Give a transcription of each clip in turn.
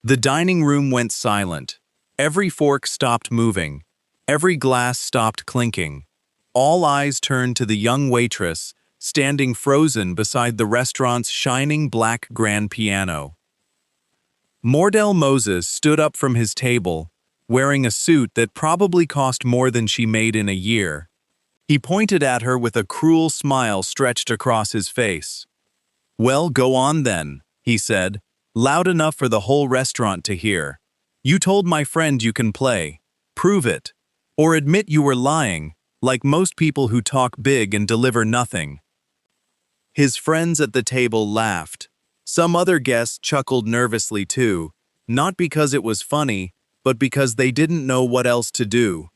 The dining room went silent. Every fork stopped moving. Every glass stopped clinking. All eyes turned to the young waitress, standing frozen beside the restaurant's shining black grand piano. Mordell Moses stood up from his table, wearing a suit that probably cost more than she made in a year. He pointed at her with a cruel smile stretched across his face. "Well, go on then," he said, loud enough for the whole restaurant to hear. "You told my friend you can play. Prove it. Or admit you were lying, like most people who talk big and deliver nothing." His friends at the table laughed. Some other guests chuckled nervously too, not because it was funny, but because they didn't know what else to do.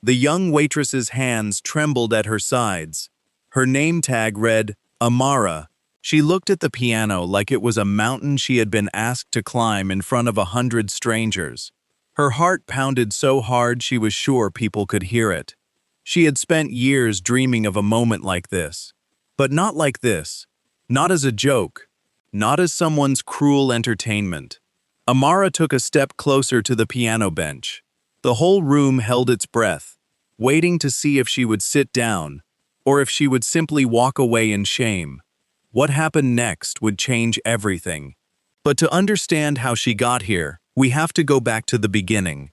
The young waitress's hands trembled at her sides. Her name tag read, Amara. She looked at the piano like it was a mountain she had been asked to climb in front of 100 strangers. Her heart pounded so hard she was sure people could hear it. She had spent years dreaming of a moment like this. But not like this. Not as a joke. Not as someone's cruel entertainment. Amara took a step closer to the piano bench. The whole room held its breath, waiting to see if she would sit down, or if she would simply walk away in shame. What happened next would change everything. But to understand how she got here, we have to go back to the beginning.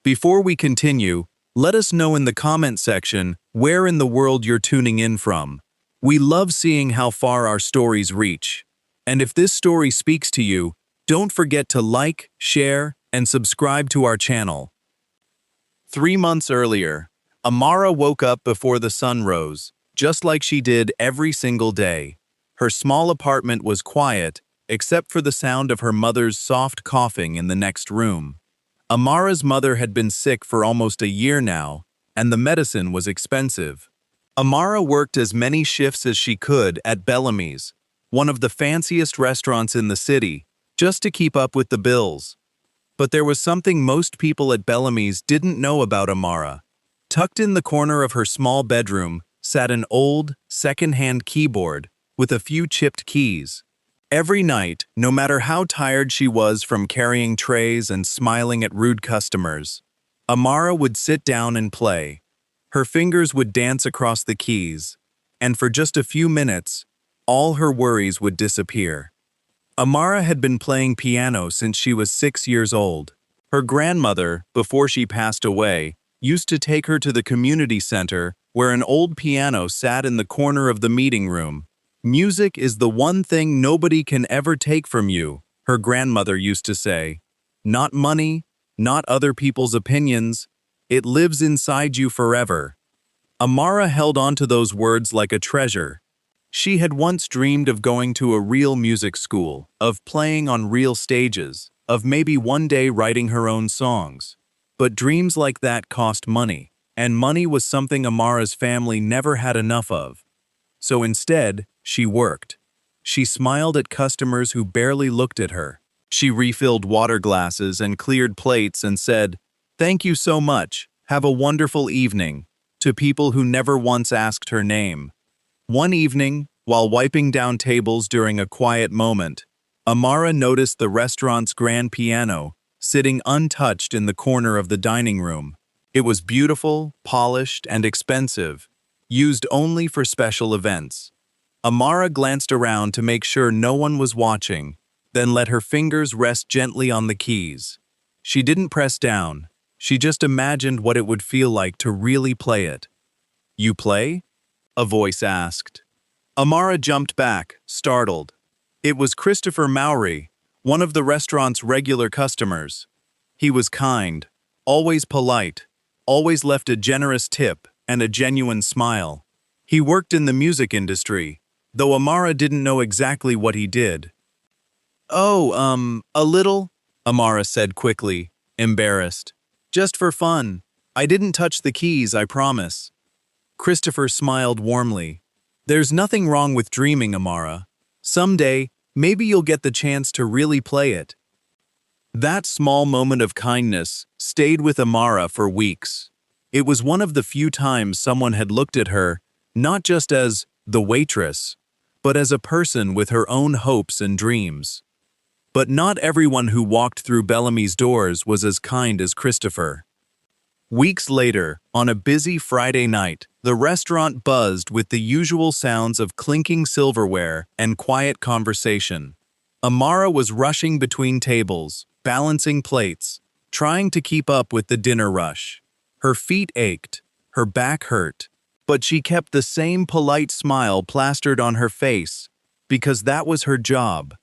Before we continue, let us know in the comment section where in the world you're tuning in from. We love seeing how far our stories reach. And if this story speaks to you, don't forget to like, share, and subscribe to our channel. 3 months earlier, Amara woke up before the sun rose, just like she did every single day. Her small apartment was quiet, except for the sound of her mother's soft coughing in the next room. Amara's mother had been sick for almost a year now, and the medicine was expensive. Amara worked as many shifts as she could at Bellamy's, one of the fanciest restaurants in the city, just to keep up with the bills. But there was something most people at Bellamy's didn't know about Amara. Tucked in the corner of her small bedroom sat an old, second-hand keyboard with a few chipped keys. Every night, no matter how tired she was from carrying trays and smiling at rude customers, Amara would sit down and play. Her fingers would dance across the keys, and for just a few minutes, all her worries would disappear. Amara had been playing piano since she was 6 years old. Her grandmother, before she passed away, used to take her to the community center where an old piano sat in the corner of the meeting room. "Music is the one thing nobody can ever take from you," her grandmother used to say. "Not money, not other people's opinions. It lives inside you forever." Amara held on to those words like a treasure. She had once dreamed of going to a real music school, of playing on real stages, of maybe one day writing her own songs. But dreams like that cost money, and money was something Amara's family never had enough of. So instead, she worked. She smiled at customers who barely looked at her. She refilled water glasses and cleared plates and said, "Thank you so much, have a wonderful evening," to people who never once asked her name. One evening, while wiping down tables during a quiet moment, Amara noticed the restaurant's grand piano sitting untouched in the corner of the dining room. It was beautiful, polished, and expensive, used only for special events. Amara glanced around to make sure no one was watching, then let her fingers rest gently on the keys. She didn't press down. She just imagined what it would feel like to really play it. "You play?" a voice asked. Amara jumped back, startled. It was Christopher Mowry, one of the restaurant's regular customers. He was kind, always polite, always left a generous tip and a genuine smile. He worked in the music industry, though Amara didn't know exactly what he did. "Oh, a little," Amara said quickly, embarrassed. "Just for fun. I didn't touch the keys, I promise." Christopher smiled warmly. "There's nothing wrong with dreaming, Amara. Someday, maybe you'll get the chance to really play it." That small moment of kindness stayed with Amara for weeks. It was one of the few times someone had looked at her, not just as the waitress, but as a person with her own hopes and dreams. But not everyone who walked through Bellamy's doors was as kind as Christopher. Weeks later, on a busy Friday night, the restaurant buzzed with the usual sounds of clinking silverware and quiet conversation. Amara was rushing between tables, balancing plates, trying to keep up with the dinner rush. Her feet ached, her back hurt, but she kept the same polite smile plastered on her face, because that was her job.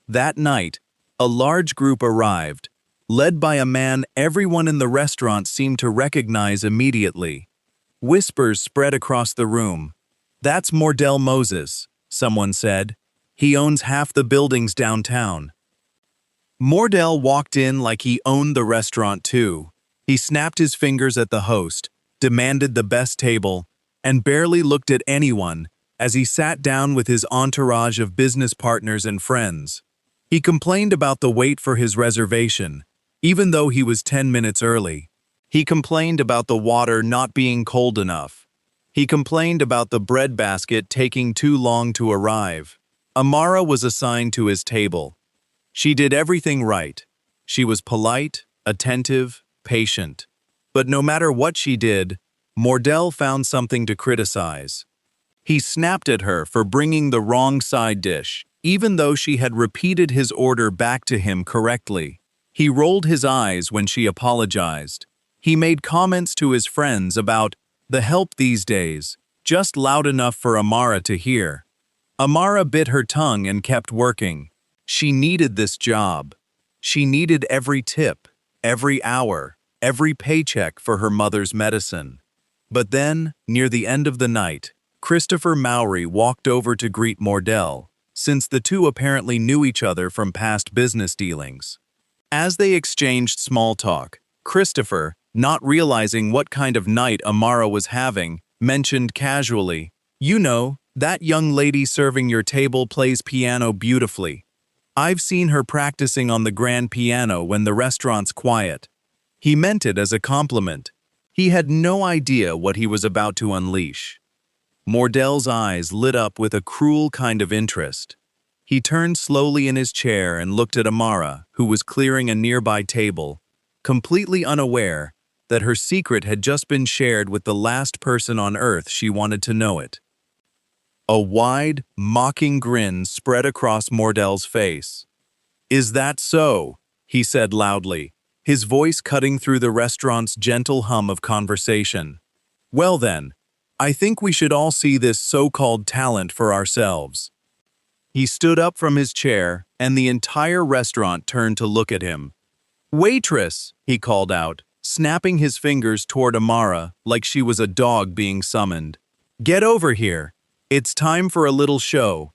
That night, a large group arrived, led by a man everyone in the restaurant seemed to recognize immediately. Whispers spread across the room. "That's Mordell Moses," someone said. "He owns half the buildings downtown." Mordell walked in like he owned the restaurant too. He snapped his fingers at the host, demanded the best table, and barely looked at anyone as he sat down with his entourage of business partners and friends. He complained about the wait for his reservation, even though he was 10 minutes early. He complained about the water not being cold enough. He complained about the bread basket taking too long to arrive. Amara was assigned to his table. She did everything right. She was polite, attentive, patient. But no matter what she did, Mordell found something to criticize. He snapped at her for bringing the wrong side dish, even though she had repeated his order back to him correctly. He rolled his eyes when she apologized. He made comments to his friends about the help these days, just loud enough for Amara to hear. Amara bit her tongue and kept working. She needed this job. She needed every tip, every hour, every paycheck for her mother's medicine. But then, near the end of the night, Christopher Mowry walked over to greet Mordell, since the two apparently knew each other from past business dealings. As they exchanged small talk, Christopher, not realizing what kind of night Amara was having, mentioned casually, "You know, that young lady serving your table plays piano beautifully. I've seen her practicing on the grand piano when the restaurant's quiet." He meant it as a compliment. He had no idea what he was about to unleash. Mordell's eyes lit up with a cruel kind of interest. He turned slowly in his chair and looked at Amara, who was clearing a nearby table, completely unaware that her secret had just been shared with the last person on earth she wanted to know it. A wide, mocking grin spread across Mordell's face. "Is that so?" he said loudly, his voice cutting through the restaurant's gentle hum of conversation. "Well then, I think we should all see this so-called talent for ourselves." He stood up from his chair, and the entire restaurant turned to look at him. "Waitress!" he called out, snapping his fingers toward Amara like she was a dog being summoned. "Get over here. It's time for a little show."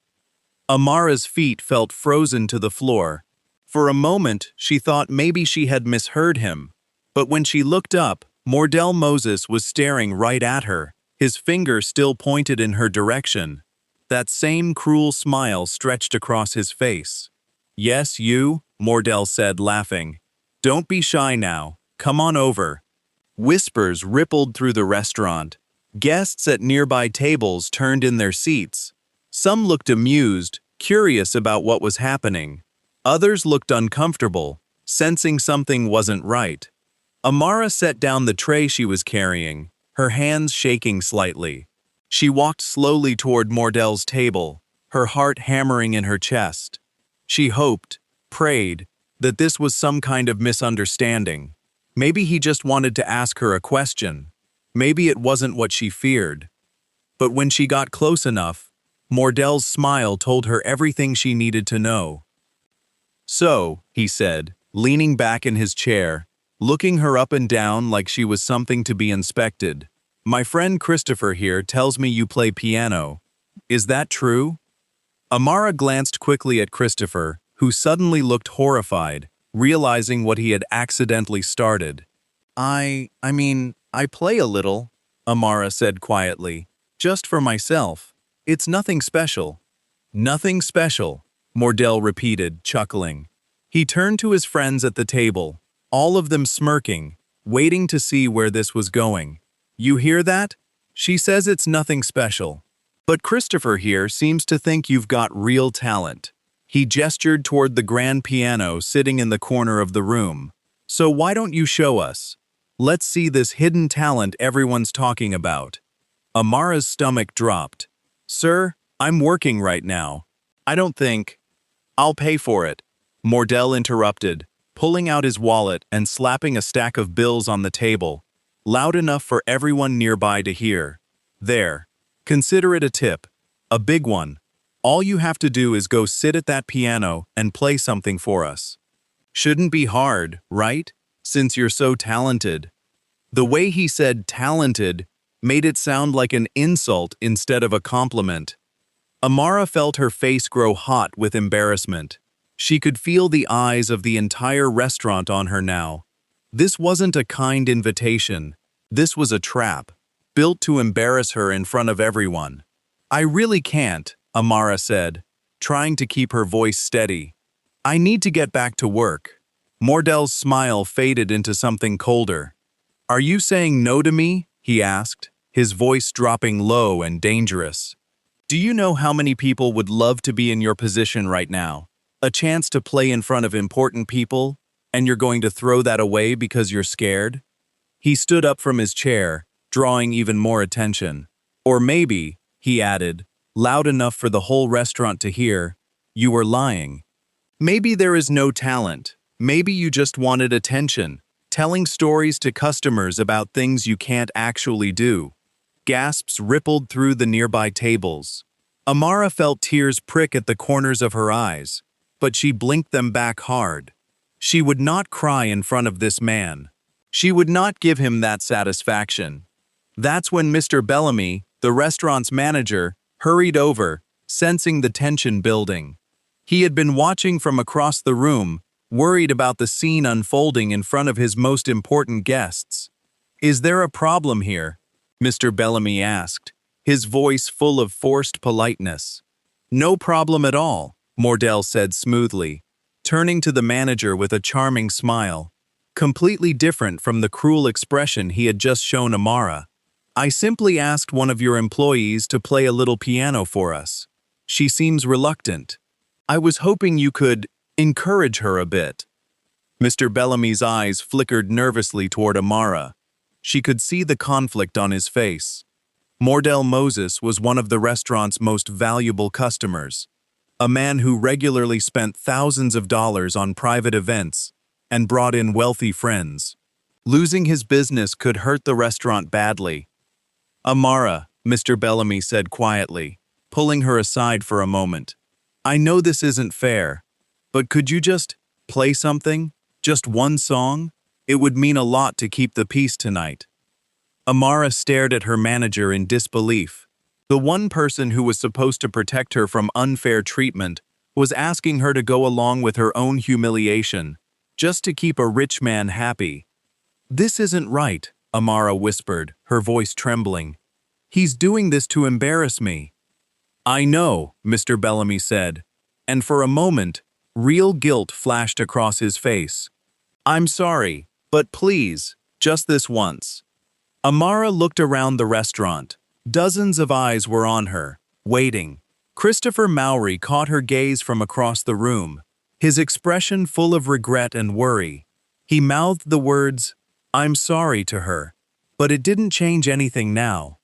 Amara's feet felt frozen to the floor. For a moment, she thought maybe she had misheard him. But when she looked up, Mordell Moses was staring right at her, his finger still pointed in her direction. That same cruel smile stretched across his face. "Yes, you," Mordell said, laughing. "Don't be shy now. Come on over." Whispers rippled through the restaurant. Guests at nearby tables turned in their seats. Some looked amused, curious about what was happening. Others looked uncomfortable, sensing something wasn't right. Amara set down the tray she was carrying, her hands shaking slightly. She walked slowly toward Mordell's table, her heart hammering in her chest. She hoped, prayed, that this was some kind of misunderstanding. Maybe he just wanted to ask her a question. Maybe it wasn't what she feared. But when she got close enough, Mordell's smile told her everything she needed to know. "So," he said, leaning back in his chair, looking her up and down like she was something to be inspected, "My friend Christopher here tells me you play piano. Is that true?" Amara glanced quickly at Christopher, who suddenly looked horrified, realizing what he had accidentally started. I play a little," Amara said quietly. "Just for myself. It's nothing special." "Nothing special," Mordell repeated, chuckling. He turned to his friends at the table, all of them smirking, waiting to see where this was going. "You hear that? She says it's nothing special. But Christopher here seems to think you've got real talent." He gestured toward the grand piano sitting in the corner of the room. So why don't you show us? Let's see this hidden talent everyone's talking about. Amara's stomach dropped. Sir, I'm working right now. I don't think. I'll pay for it. Mordell interrupted, pulling out his wallet and slapping a stack of bills on the table, loud enough for everyone nearby to hear. There. Consider it a tip. A big one. All you have to do is go sit at that piano and play something for us. Shouldn't be hard, right? Since you're so talented. The way he said talented made it sound like an insult instead of a compliment. Amara felt her face grow hot with embarrassment. She could feel the eyes of the entire restaurant on her now. This wasn't a kind invitation. This was a trap, built to embarrass her in front of everyone. I really can't, Amara said, trying to keep her voice steady. I need to get back to work. Mordell's smile faded into something colder. Are you saying no to me? He asked, his voice dropping low and dangerous. Do you know how many people would love to be in your position right now? A chance to play in front of important people, and you're going to throw that away because you're scared? He stood up from his chair, drawing even more attention. Or maybe, he added, loud enough for the whole restaurant to hear, you were lying. Maybe there is no talent. Maybe you just wanted attention, telling stories to customers about things you can't actually do. Gasps rippled through the nearby tables. Amara felt tears prick at the corners of her eyes, but she blinked them back hard. She would not cry in front of this man. She would not give him that satisfaction. That's when Mr. Bellamy, the restaurant's manager, hurried over, sensing the tension building. He had been watching from across the room, worried about the scene unfolding in front of his most important guests. Is there a problem here? Mr. Bellamy asked, his voice full of forced politeness. No problem at all, Mordell said smoothly, turning to the manager with a charming smile, completely different from the cruel expression he had just shown Amara. I simply asked one of your employees to play a little piano for us. She seems reluctant. I was hoping you could encourage her a bit. Mr. Bellamy's eyes flickered nervously toward Amara. She could see the conflict on his face. Mordell Moses was one of the restaurant's most valuable customers, a man who regularly spent thousands of dollars on private events and brought in wealthy friends. Losing his business could hurt the restaurant badly. Amara, Mr. Bellamy said quietly, pulling her aside for a moment. I know this isn't fair, but could you just play something? Just one song? It would mean a lot to keep the peace tonight. Amara stared at her manager in disbelief. The one person who was supposed to protect her from unfair treatment was asking her to go along with her own humiliation, just to keep a rich man happy. This isn't right, Amara whispered, her voice trembling. He's doing this to embarrass me. I know, Mr. Bellamy said, and for a moment, real guilt flashed across his face. I'm sorry, but please, just this once. Amara looked around the restaurant. Dozens of eyes were on her, waiting. Christopher Mowry caught her gaze from across the room, his expression full of regret and worry. He mouthed the words, I'm sorry to her, but it didn't change anything now.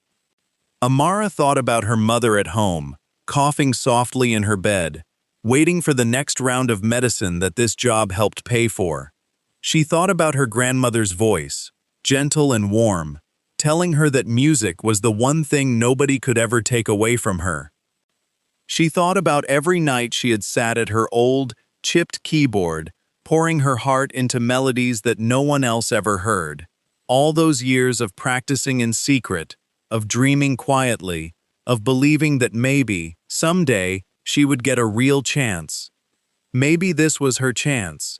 Amara thought about her mother at home, coughing softly in her bed, waiting for the next round of medicine that this job helped pay for. She thought about her grandmother's voice, gentle and warm, telling her that music was the one thing nobody could ever take away from her. She thought about every night she had sat at her old, chipped keyboard, pouring her heart into melodies that no one else ever heard. All those years of practicing in secret, of dreaming quietly, of believing that maybe, someday, she would get a real chance. Maybe this was her chance.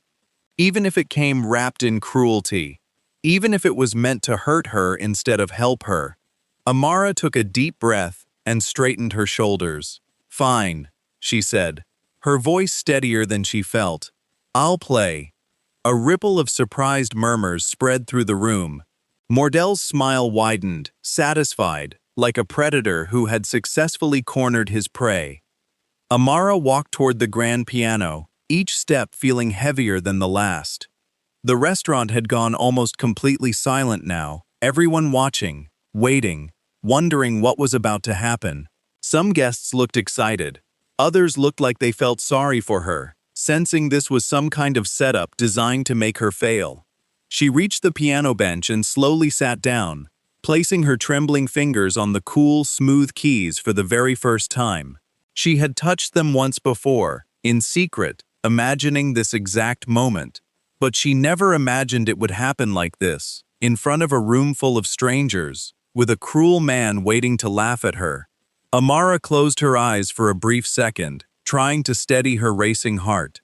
Even if it came wrapped in cruelty, even if it was meant to hurt her instead of help her. Amara took a deep breath and straightened her shoulders. Fine, she said, her voice steadier than she felt. I'll play. A ripple of surprised murmurs spread through the room. Mordell's smile widened, satisfied, like a predator who had successfully cornered his prey. Amara walked toward the grand piano, each step feeling heavier than the last. The restaurant had gone almost completely silent now, everyone watching, waiting, wondering what was about to happen. Some guests looked excited. Others looked like they felt sorry for her, sensing this was some kind of setup designed to make her fail. She reached the piano bench and slowly sat down, placing her trembling fingers on the cool, smooth keys for the very first time. She had touched them once before, in secret, imagining this exact moment. But she never imagined it would happen like this, in front of a room full of strangers, with a cruel man waiting to laugh at her. Amara closed her eyes for a brief second, trying to steady her racing heart.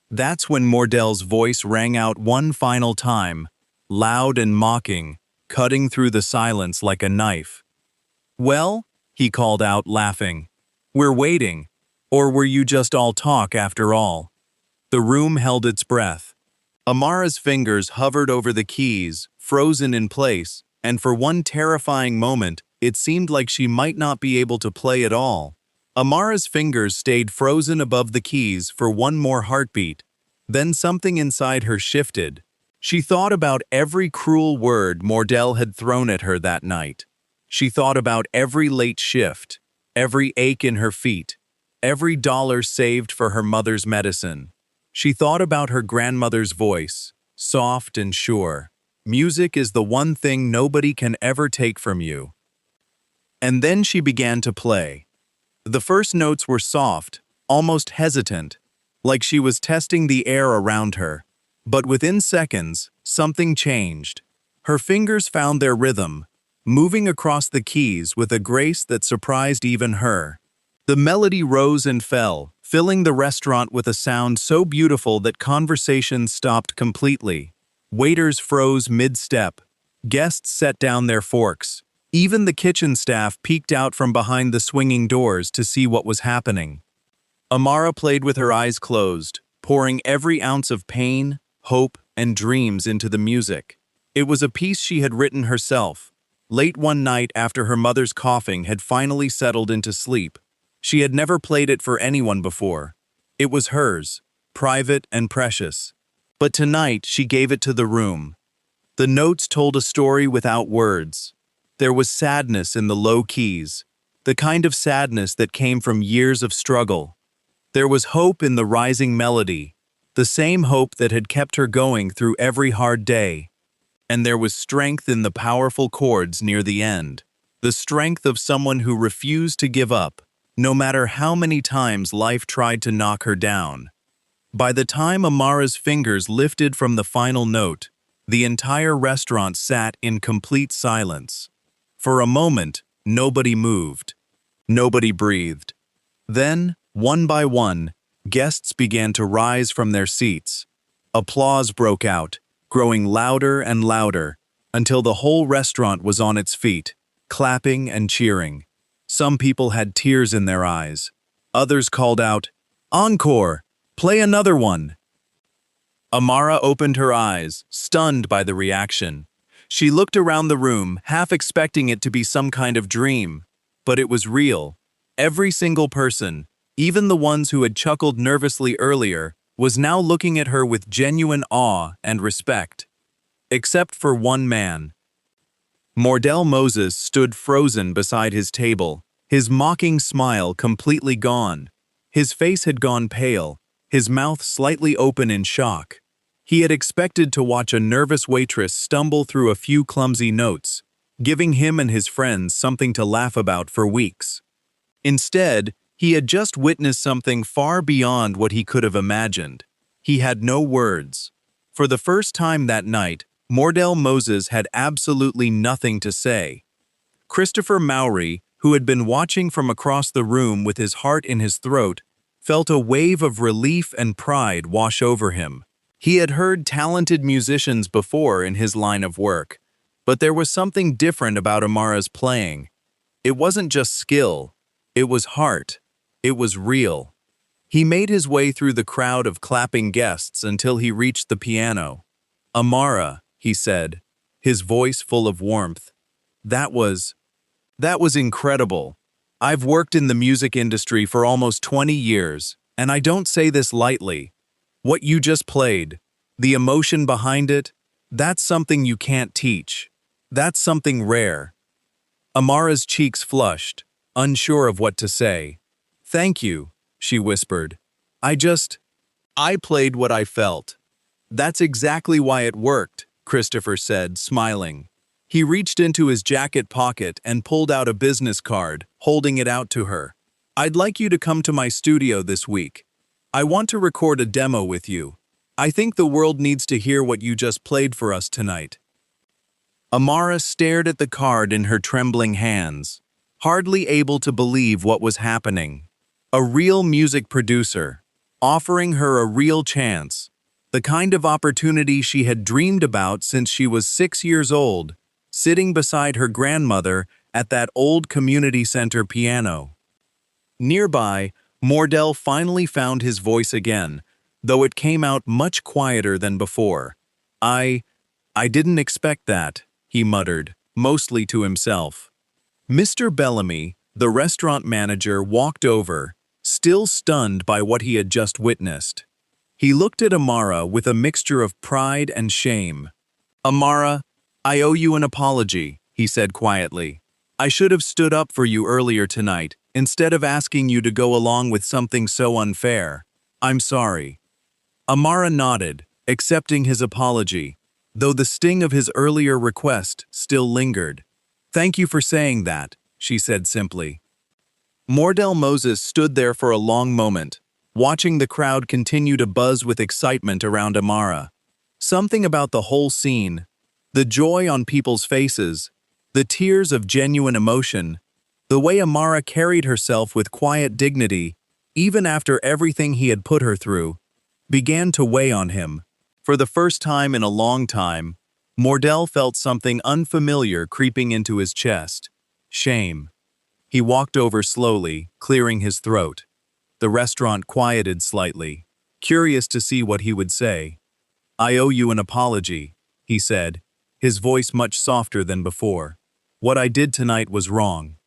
That's when Mordel's voice rang out one final time, loud and mocking, cutting through the silence like a knife. "Well," he called out, laughing, "we're waiting. Or were you just all talk after all?" The room held its breath. Amara's fingers hovered over the keys, frozen in place, and for one terrifying moment, it seemed like she might not be able to play at all. Amara's fingers stayed frozen above the keys for one more heartbeat. Then something inside her shifted. She thought about every cruel word Mordell had thrown at her that night. She thought about every late shift, every ache in her feet, every dollar saved for her mother's medicine. She thought about her grandmother's voice, soft and sure. "Music is the one thing nobody can ever take from you." And then she began to play. The first notes were soft, almost hesitant, like she was testing the air around her. But within seconds, something changed. Her fingers found their rhythm, moving across the keys with a grace that surprised even her. The melody rose and fell, filling the restaurant with a sound so beautiful that conversation stopped completely. Waiters froze mid-step. Guests set down their forks. Even the kitchen staff peeked out from behind the swinging doors to see what was happening. Amara played with her eyes closed, pouring every ounce of pain, hope, and dreams into the music. It was a piece she had written herself. Late one night after her mother's coughing had finally settled into sleep. She had never played it for anyone before. It was hers, private and precious. But tonight she gave it to the room. The notes told a story without words. There was sadness in the low keys, the kind of sadness that came from years of struggle. There was hope in the rising melody, the same hope that had kept her going through every hard day. And there was strength in the powerful chords near the end, the strength of someone who refused to give up, no matter how many times life tried to knock her down. By the time Amara's fingers lifted from the final note, the entire restaurant sat in complete silence. For a moment, nobody moved. Nobody breathed. Then, one by one, guests began to rise from their seats. Applause broke out, growing louder and louder, until the whole restaurant was on its feet, clapping and cheering. Some people had tears in their eyes. Others called out, "Encore! Play another one!" Amara opened her eyes, stunned by the reaction. She looked around the room, half expecting it to be some kind of dream. But it was real. Every single person, even the ones who had chuckled nervously earlier, was now looking at her with genuine awe and respect. Except for one man. Mordell Moses stood frozen beside his table, his mocking smile completely gone. His face had gone pale, his mouth slightly open in shock. He had expected to watch a nervous waitress stumble through a few clumsy notes, giving him and his friends something to laugh about for weeks. Instead, he had just witnessed something far beyond what he could have imagined. He had no words. For the first time that night, Mordell Moses had absolutely nothing to say. Christopher Mowry, who had been watching from across the room with his heart in his throat, felt a wave of relief and pride wash over him. He had heard talented musicians before in his line of work, but there was something different about Amara's playing. It wasn't just skill, it was heart, it was real. He made his way through the crowd of clapping guests until he reached the piano. "Amara," he said, his voice full of warmth. That was incredible. I've worked in the music industry for almost 20 years, and I don't say this lightly. What you just played, the emotion behind it, that's something you can't teach. That's something rare. Amara's cheeks flushed, unsure of what to say. Thank you, she whispered. I played what I felt. That's exactly why it worked, Christopher said, smiling. He reached into his jacket pocket and pulled out a business card, holding it out to her. I'd like you to come to my studio this week. I want to record a demo with you. I think the world needs to hear what you just played for us tonight. Amara stared at the card in her trembling hands, hardly able to believe what was happening. A real music producer, offering her a real chance, the kind of opportunity she had dreamed about since she was 6 years old, sitting beside her grandmother at that old community center piano. Nearby, Mordell finally found his voice again, though it came out much quieter than before. I didn't expect that, he muttered, mostly to himself. Mr. Bellamy, the restaurant manager, walked over, still stunned by what he had just witnessed. He looked at Amara with a mixture of pride and shame. Amara, I owe you an apology, he said quietly. I should have stood up for you earlier tonight, instead of asking you to go along with something so unfair. I'm sorry. Amara nodded, accepting his apology, though the sting of his earlier request still lingered. Thank you for saying that, she said simply. Mordell Moses stood there for a long moment, watching the crowd continue to buzz with excitement around Amara. Something about the whole scene, the joy on people's faces, the tears of genuine emotion, the way Amara carried herself with quiet dignity, even after everything he had put her through, began to weigh on him. For the first time in a long time, Mordell felt something unfamiliar creeping into his chest. Shame. He walked over slowly, clearing his throat. The restaurant quieted slightly, curious to see what he would say. I owe you an apology, he said, his voice much softer than before. What I did tonight was wrong.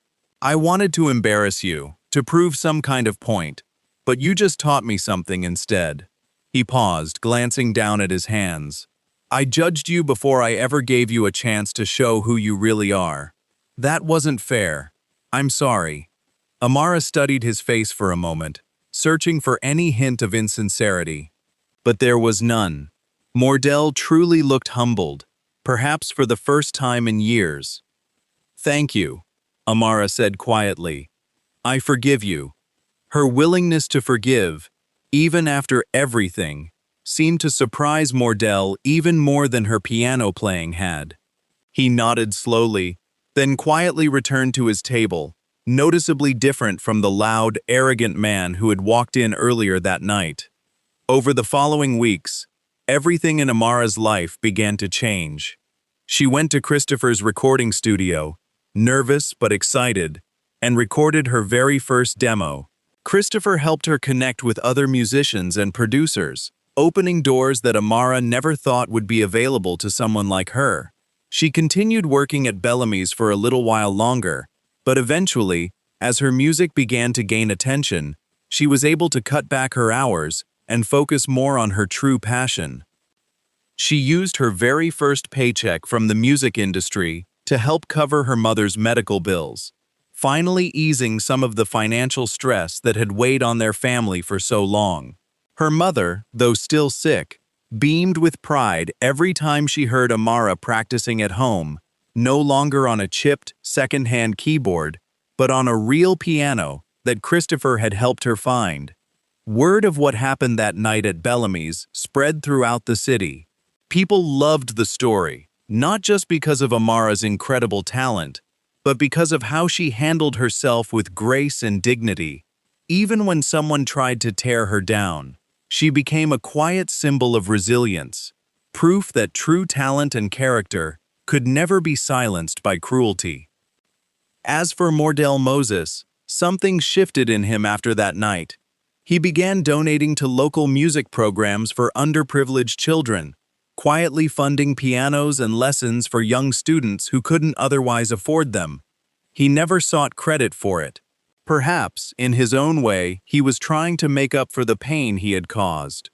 I wanted to embarrass you, to prove some kind of point, but you just taught me something instead. He paused, glancing down at his hands. I judged you before I ever gave you a chance to show who you really are. That wasn't fair. I'm sorry. Amara studied his face for a moment, searching for any hint of insincerity. But there was none. Mordell truly looked humbled, perhaps for the first time in years. Thank you, Amara said quietly. I forgive you. Her willingness to forgive, even after everything, seemed to surprise Mordell even more than her piano playing had. He nodded slowly, then quietly returned to his table, noticeably different from the loud, arrogant man who had walked in earlier that night. Over the following weeks, everything in Amara's life began to change. She went to Christopher's recording studio, nervous but excited, and recorded her very first demo. Christopher helped her connect with other musicians and producers, opening doors that Amara never thought would be available to someone like her. She continued working at Bellamy's for a little while longer, but eventually, as her music began to gain attention, she was able to cut back her hours and focus more on her true passion. She used her very first paycheck from the music industry to help cover her mother's medical bills, finally easing some of the financial stress that had weighed on their family for so long. Her mother, though still sick, beamed with pride every time she heard Amara practicing at home, no longer on a chipped, second-hand keyboard, but on a real piano that Christopher had helped her find. Word of what happened that night at Bellamy's spread throughout the city. People loved the story, not just because of Amara's incredible talent, but because of how she handled herself with grace and dignity. Even when someone tried to tear her down, she became a quiet symbol of resilience, proof that true talent and character could never be silenced by cruelty. As for Mordell Moses, something shifted in him after that night. He began donating to local music programs for underprivileged children, quietly funding pianos and lessons for young students who couldn't otherwise afford them. He never sought credit for it, Perhaps, in his own way, he was trying to make up for the pain he had caused.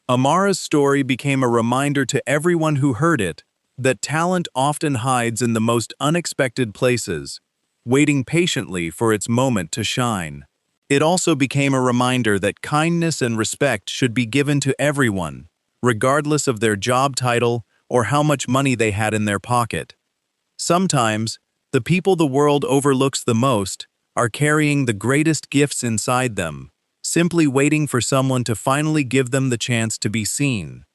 Amara's story became a reminder to everyone who heard it that talent often hides in the most unexpected places, waiting patiently for its moment to shine. It also became a reminder that kindness and respect should be given to everyone, regardless of their job title or how much money they had in their pocket. Sometimes, the people the world overlooks the most are carrying the greatest gifts inside them, simply waiting for someone to finally give them the chance to be seen.